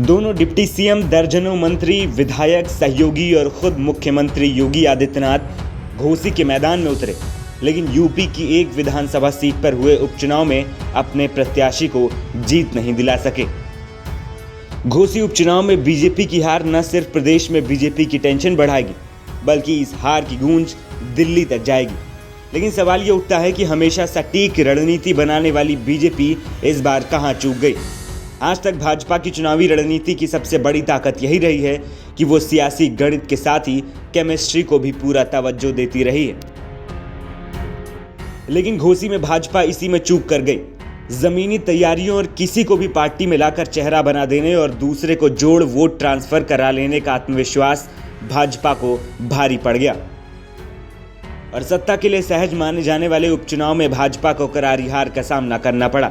दोनों deputy CM, दर्जनों मंत्री, विधायक, सहयोगी और खुद मुख्यमंत्री योगी आदित्यनाथ घोसी के मैदान में उतरे, लेकिन यूपी की एक विधानसभा सीट पर हुए उपचुनाव में अपने प्रत्याशी को जीत नहीं दिला सके। घोसी उपचुनाव में बीजेपी की हार न सिर्फ प्रदेश में बीजेपी की टेंशन बढ़ाएगी, बल्कि इस हार की गूंज दिल्ली तक जाएगी। लेकिन सवाल ये उठता है कि हमेशा सटीक रणनीति बनाने वाली बीजेपी इस बार कहां चूक गई। आज तक भाजपा की चुनावी रणनीति की सबसे बड़ी ताकत यही रही है कि वो सियासी गणित के साथ ही केमिस्ट्री को भी पूरा तवज्जो देती रही है। लेकिन घोसी में भाजपा इसी में चूक कर गई। जमीनी तैयारियों और किसी को भी पार्टी में लाकर चेहरा बना देने और दूसरे को जोड़ वोट ट्रांसफर करा लेने का आत्मविश्वास भाजपा को भारी पड़ गया और सत्ता के लिए सहज माने जाने वाले उपचुनाव में भाजपा को करारी हार का सामना करना पड़ा।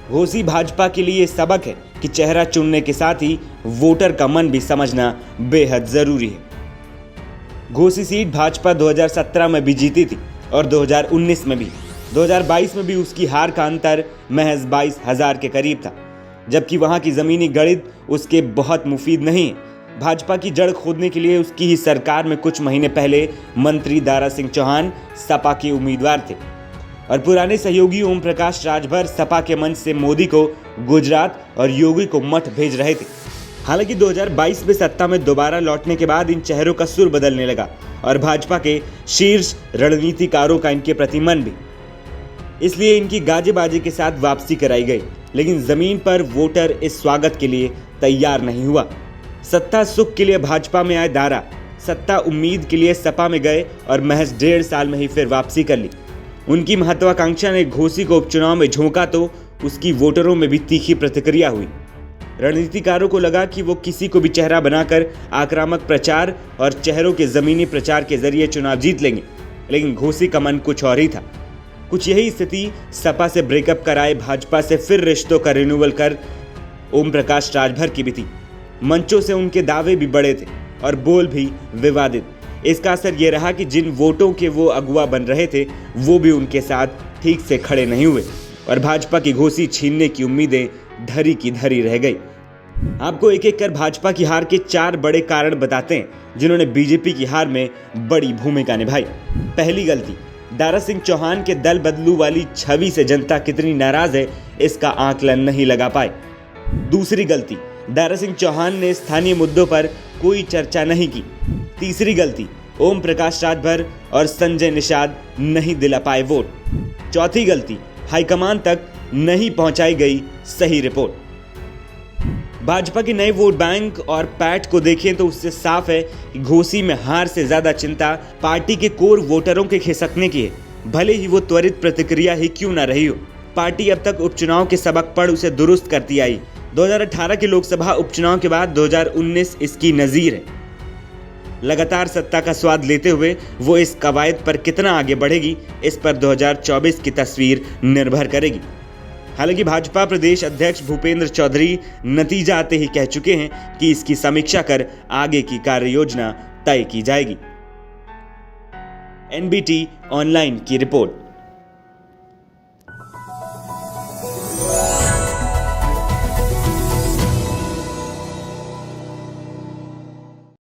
घोसी भाजपा के लिए सबक है कि चेहरा चुनने के साथ ही वोटर का मन भी समझना बेहद जरूरी है। घोसी सीट भाजपा 2017 में भी जीती थी और 2019 में भी। 2022 में भी उसकी हार का अंतर महज 22,000 के करीब था, जबकि वहां की जमीनी गणित उसके बहुत मुफीद नहीं है। भाजपा की जड़ खोदने के लिए उसकी ही सरकार में कुछ महीने पहले मंत्री दारा सिंह चौहान सपा के उम्मीदवार थे और पुराने सहयोगी ओम प्रकाश राजभर सपा के मंच से मोदी को गुजरात और योगी को मठ भेज रहे थे। हालांकि 2022 में सत्ता में दोबारा लौटने के बाद इन चेहरों का सुर बदलने लगा और भाजपा के शीर्ष रणनीतिकारों का इनके प्रति मन भी, इसलिए इनकी गाजे बाजे के साथ वापसी कराई गई। लेकिन जमीन पर वोटर इस स्वागत के लिए तैयार नहीं हुआ। सत्ता सुख के लिए भाजपा में आए दारा, सत्ता उम्मीद के लिए सपा में गए और महज 1.5 साल में ही फिर वापसी कर ली। उनकी महत्वाकांक्षा ने घोसी को उपचुनाव में झोंका तो उसकी वोटरों में भी तीखी प्रतिक्रिया हुई। रणनीतिकारों को लगा कि वो किसी को भी चेहरा बनाकर आक्रामक प्रचार और चेहरों के जमीनी प्रचार के जरिए चुनाव जीत लेंगे, लेकिन घोसी का मन कुछ और ही था। कुछ यही स्थिति सपा से ब्रेकअप कराए भाजपा से फिर रिश्तों का रिन्यूअल कर ओम प्रकाश राजभर की भी थी। मंचों से उनके दावे भी बड़े थे और बोल भी विवादित। इसका असर यह रहा कि जिन वोटों के वो अगुवा बन रहे थे वो भी उनके साथ ठीक से खड़े नहीं हुए और भाजपा की घोसी छीनने की उम्मीदें धरी की धरी रह गई। आपको एक एक कर भाजपा की हार के 4 बड़े कारण बताते हैं, जिन्होंने बीजेपी की हार में बड़ी भूमिका निभाई। पहली गलती, दारा सिंह चौहान के दल बदलू वाली छवि से जनता कितनी नाराज है इसका आकलन नहीं लगा पाए। दूसरी गलती, दारा सिंह चौहान ने स्थानीय मुद्दों पर कोई चर्चा नहीं की। तीसरी गलती, ओम प्रकाश राजभर और संजय निषाद नहीं दिला पाए वोट। चौथी गलती, हाईकमान तक नहीं पहुंचाई गई सही रिपोर्ट। भाजपा के नए वोट बैंक और पैठ को देखें तो उससे साफ है कि घोसी में हार से ज्यादा चिंता पार्टी के कोर वोटरों के खिसकने की है, भले ही वो त्वरित प्रतिक्रिया ही क्यों ना रही हो। पार्टी अब तक उपचुनाव के सबक पढ़ उसे दुरुस्त करती आई। 2018 के लोकसभा उपचुनाव के बाद 2019 इसकी नजीर है। लगातार सत्ता का स्वाद लेते हुए वो इस कवायद पर कितना आगे बढ़ेगी, इस पर 2024 की तस्वीर निर्भर करेगी। हालांकि भाजपा प्रदेश अध्यक्ष भूपेंद्र चौधरी नतीजा आते ही कह चुके हैं कि इसकी समीक्षा कर आगे की कार्य योजना तय की जाएगी। NBT ऑनलाइन की रिपोर्ट।